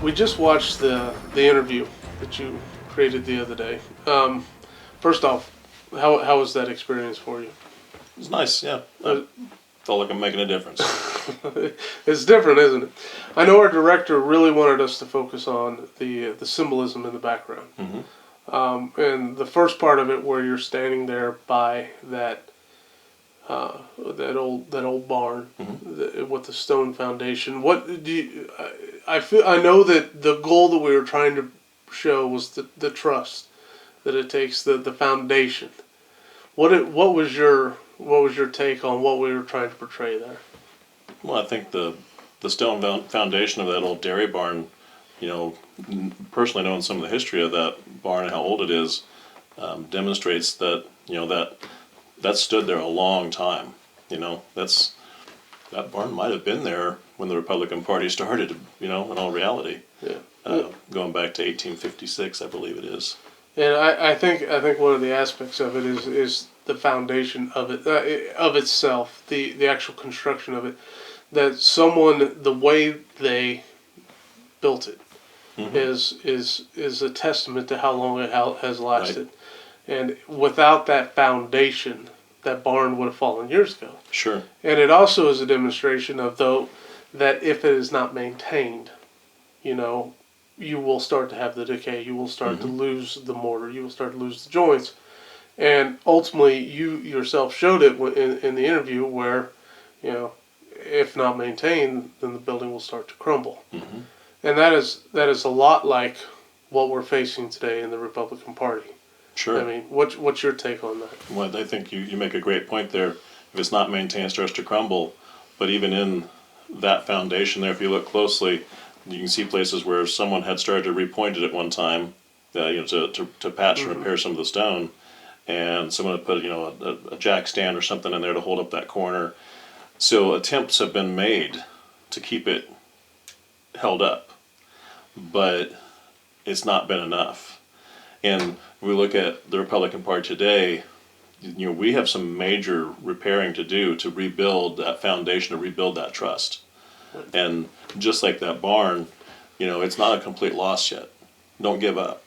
We just watched the interview that you created the other day. First off, how was that experience for you? It's nice, yeah. I felt like I'm making a difference. It's different, isn't it? I know our director really wanted us to focus on the symbolism in the background. Mm-hmm. And the first part of it, where you're standing there by that old barn, Mm-hmm. with the stone foundation. What do you? I know that the goal that we were trying to show was the trust that it takes, the foundation. What was your take on what we were trying to portray there? Well, I think the stone foundation of that old dairy barn, personally knowing some of the history of that barn and how old it is, demonstrates that that stood there a long time. That barn might have been there when the Republican Party started. In all reality, going back to 1856, I believe it is. And I think one of the aspects of it is the foundation of it, of itself, the actual construction of it. That the way they built it, Mm-hmm. is a testament to how long it has lasted. Right. And without that foundation, that barn would have fallen years ago. Sure. And it also is a demonstration of, though, that if it is not maintained, you will start to have the decay. You will start to lose the mortar. You will start to lose the joints. And ultimately, you yourself showed it in the interview where, if not maintained, then the building will start to crumble. Mm-hmm. And that is a lot like what we're facing today in the Republican Party. Sure. I mean, what's your take on that? Well, I think you make a great point there. If it's not maintained, it starts to crumble. But even in that foundation there, if you look closely, you can see places where someone had started to repoint it at one time, to patch and repair some of the stone, and someone had put a jack stand or something in there to hold up that corner. So attempts have been made to keep it held up, but it's not been enough. And we look at the Republican Party today, we have some major repairing to do to rebuild that foundation, to rebuild that trust. And just like that barn, it's not a complete loss yet. Don't give up.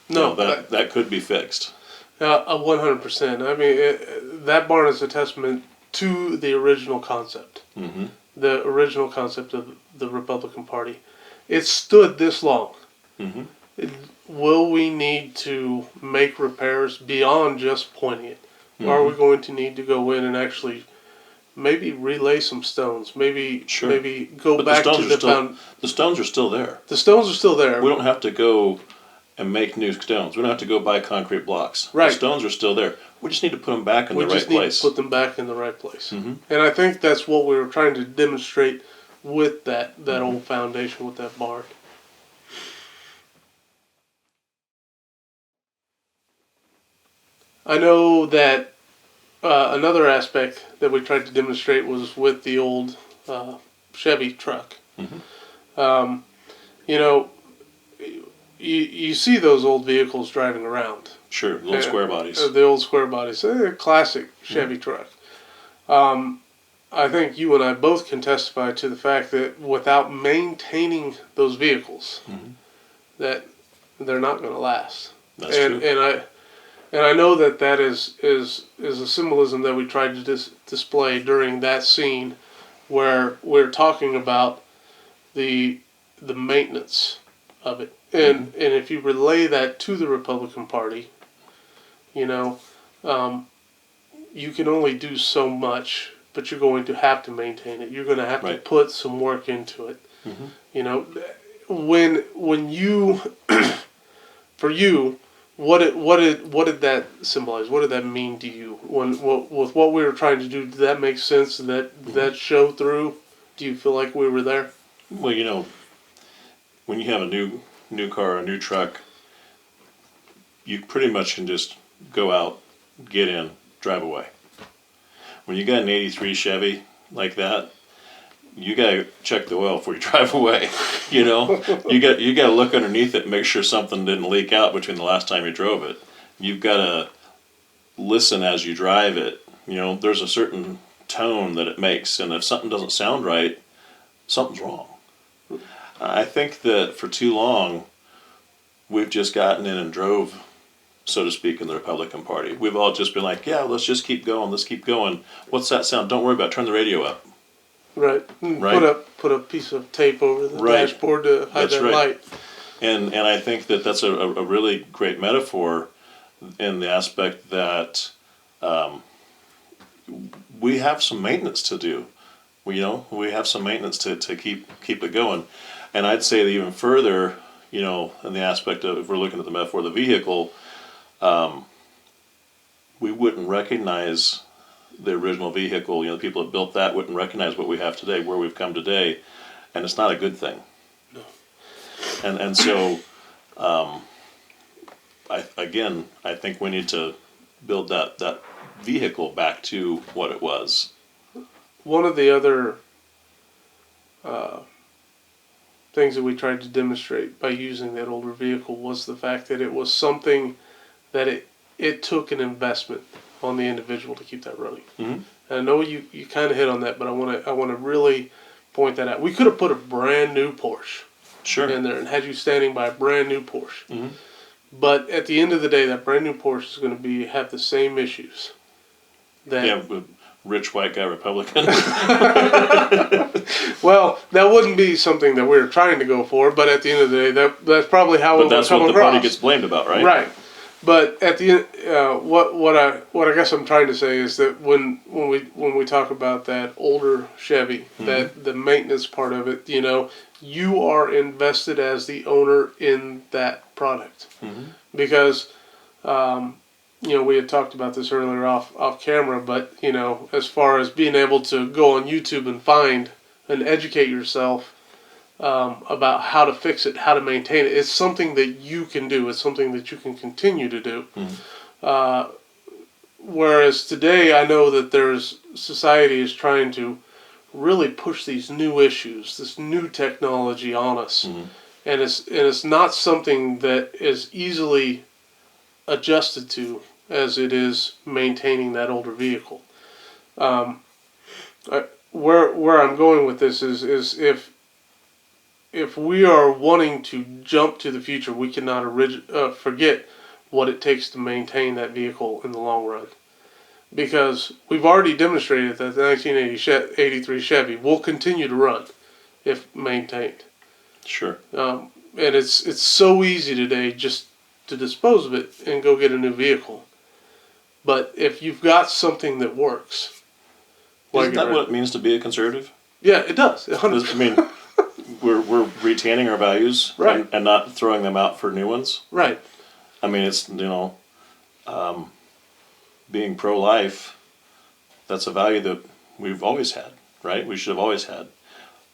No, that could be fixed. 100%. I mean, that barn is a testament to the original concept. Mm-hmm. The original concept of the Republican Party. It stood this long. Mm-hmm. Will we need to make repairs beyond just pointing it? Mm-hmm. Or are we going to need to go in and actually maybe relay some stones? Maybe go But back to the the stones are still there. The stones are still there. We don't have to go and make new stones. We don't have to go buy concrete blocks. Right. The stones are still there. We just need to put them back in the right place. We just need to put them back in the right place. Mm-hmm. And I think that's what we were trying to demonstrate with that old foundation, with that barn. I know that another aspect that we tried to demonstrate was with the old Chevy truck. Mm-hmm. You see those old vehicles driving around. Sure, little square bodies. The old square bodies. They're a classic Chevy truck. I think you and I both can testify to the fact that without maintaining those vehicles, that they're not going to last. That's true. And I know that is a symbolism that we tried to display during that scene, where we're talking about the maintenance of it. And if you relay that to the Republican Party, you can only do so much, but you're going to have to maintain it. You're going to have to put some work into it. Mm-hmm. When you, for you, what did that symbolize? What did that mean to you? With what we were trying to do, did that make sense? Did that show through? Do you feel like we were there? Well, when you have a new car, a new truck, you pretty much can just go out, get in, drive away. When you got an 83 Chevy like that, you gotta check the oil before you drive away. You gotta look underneath it and make sure something didn't leak out between the last time you drove it. You've gotta listen as you drive it. There's a certain tone that it makes, and if something doesn't sound right, something's wrong. I think that for too long, we've just gotten in and drove, so to speak, in the Republican Party. We've all just been like, yeah, let's just keep going, let's keep going. What's that sound? Don't worry about it. Turn the radio up. Right. Right. Put a piece of tape over the Right. dashboard to hide That's that right. light. And I think that that's a really great metaphor in the aspect that we have some maintenance to do. We have some maintenance to keep it going. And I'd say that even further, in the aspect of, if we're looking at the metaphor of the vehicle, we wouldn't recognize the original vehicle. The people that built that wouldn't recognize what we have today, where we've come today, and it's not a good thing. No. And so, I think we need to build that vehicle back to what it was. One of the other things that we tried to demonstrate by using that older vehicle was the fact that it was something that it took an investment on the individual to keep that running. Mm-hmm. And I know you kind of hit on that, but I want to really point that out. We could have put a brand new Porsche in there and had you standing by a brand new Porsche. Mm-hmm. But at the end of the day, that brand new Porsche is going to have the same issues. Rich white guy Republican. Well, that wouldn't be something that we were trying to go for, but at the end of the day, that's probably how it would come across. But that's what the party gets blamed about, right? Right. But at the end, what I guess I'm trying to say is that when we talk about that older Chevy, mm-hmm. that the maintenance part of it, you are invested as the owner in that product, mm-hmm. because we had talked about this earlier off camera, but as far as being able to go on YouTube and find and educate yourself about how to fix it, how to maintain it. It's something that you can do. It's something that you can continue to do. Mm-hmm. Whereas today, I know that society is trying to really push these new issues, this new technology on us, mm-hmm. and it's not something that is easily adjusted to as it is maintaining that older vehicle. Where I'm going with this is if we are wanting to jump to the future, we cannot forget what it takes to maintain that vehicle in the long run. Because we've already demonstrated that the 1983 Chevy will continue to run if maintained. Sure. And it's so easy today just to dispose of it and go get a new vehicle. But if you've got something that works... Isn't that what it means to be a conservative? Yeah, it does. 100%. I mean, we're retaining our values, right, and not throwing them out for new ones. Right. I mean, it's being pro-life. That's a value that we've always had, right? We should have always had.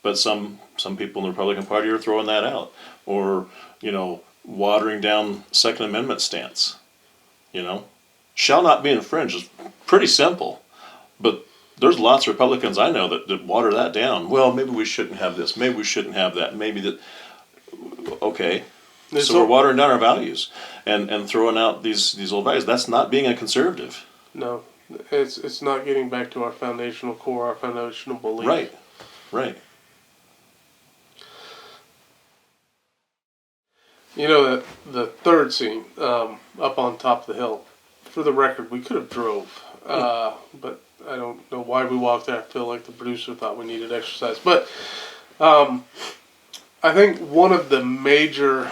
But some people in the Republican Party are throwing that out, or watering down Second Amendment stance. Shall not be infringed is pretty simple, but there's lots of Republicans I know that water that down. Well, maybe we shouldn't have this. Maybe we shouldn't have that. Maybe that. Okay, so we're watering down our values and throwing out these old values. That's not being a conservative. No, it's not getting back to our foundational core, our foundational belief. Right, right. The third scene up on top of the hill. For the record, we could have drove, but I don't know why we walked there. I feel like the producer thought we needed exercise. But I think one of the major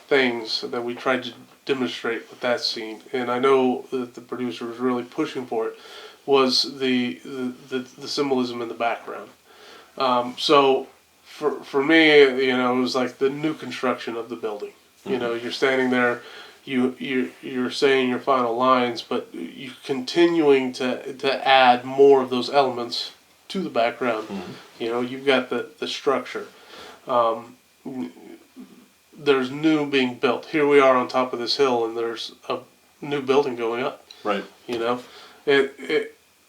things that we tried to demonstrate with that scene, and I know that the producer was really pushing for it, was the symbolism in the background. So for me, it was like the new construction of the building. You're standing there. You're saying your final lines, but you're continuing to add more of those elements to the background. Mm-hmm. You've got the structure. There's new being built. Here we are on top of this hill, and there's a new building going up. Right.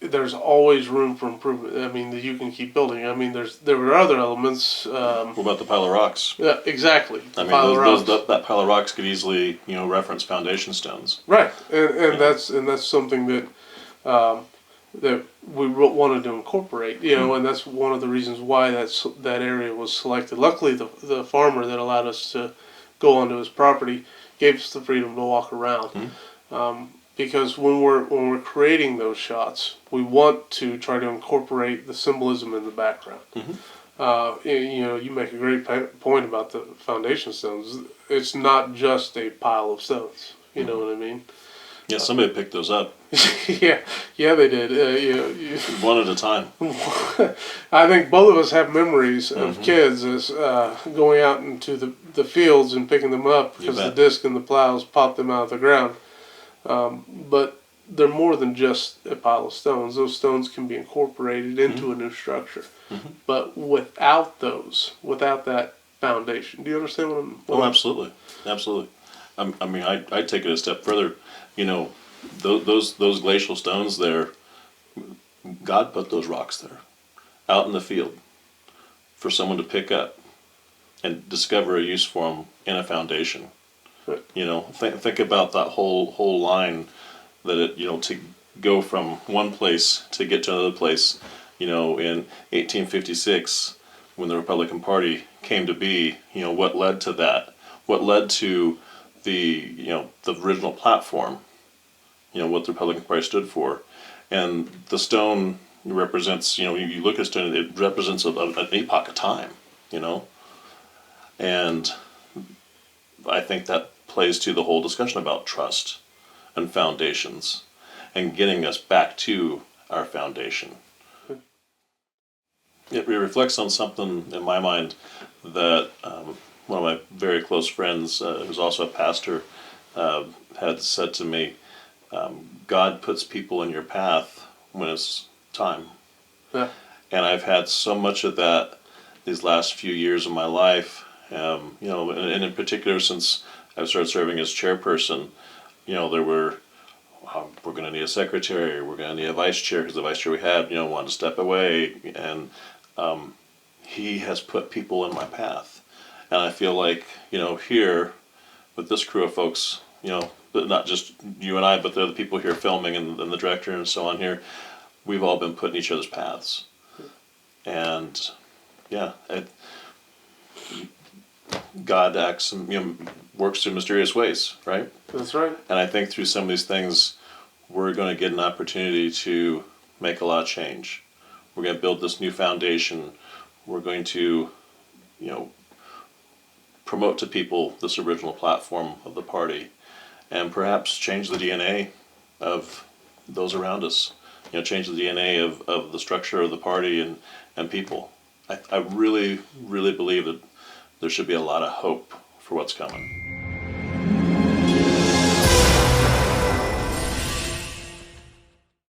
There's always room for improvement. I mean, you can keep building. I mean, there were other elements. What about the pile of rocks? Yeah, exactly. That pile of rocks could easily, reference foundation stones. Right, and that's something that that we wanted to incorporate, you know, and that's one of the reasons why that area was selected. Luckily, the farmer that allowed us to go onto his property gave us the freedom to walk around. Because when we're creating those shots, we want to try to incorporate the symbolism in the background. You know, you make a great point about the foundation stones. It's not just a pile of stones. You know what I mean? Yeah, somebody picked those up. yeah, they did. One at a time. I think both of us have memories of kids as going out into the fields and picking them up because the disc and the plows popped them out of the ground. But they're more than just a pile of stones. Those stones can be incorporated into a new structure. But without that foundation, do you understand what I'm? Oh, absolutely, absolutely. I mean, I take it a step further. You know, those glacial stones there, God put those rocks there, out in the field, for someone to pick up and discover a use for them in a foundation. You know, think about that whole line, that it, you know, to go from one place to get to another place. You know, in 1856, when the Republican Party came to be, you know, what led to that? What led to the original platform? You know, what the Republican Party stood for, and the stone represents. You know, you look at a stone, it represents an epoch of time. You know, and I think that plays to the whole discussion about trust and foundations, and getting us back to our foundation. It reflects on something in my mind that one of my very close friends, who's also a pastor, had said to me, God puts people in your path when it's time. Yeah. And I've had so much of that these last few years of my life, you know, and in particular since I started serving as chairperson. You know, there were, we're going to need a secretary, we're going to need a vice chair, because the vice chair we had, you know, wanted to step away, and he has put people in my path. And I feel like, you know, here, with this crew of folks, you know, not just you and I, but the other people here filming and the director and so on here, we've all been put in each other's paths. And yeah, God acts and, you know, works through mysterious ways, right? That's right. And I think through some of these things, we're going to get an opportunity to make a lot of change. We're going to build this new foundation. We're going to, you know, promote to people this original platform of the party, and perhaps change the DNA of those around us. You know, change the DNA of the structure of the party and people. I really, really believe that there should be a lot of hope for what's coming.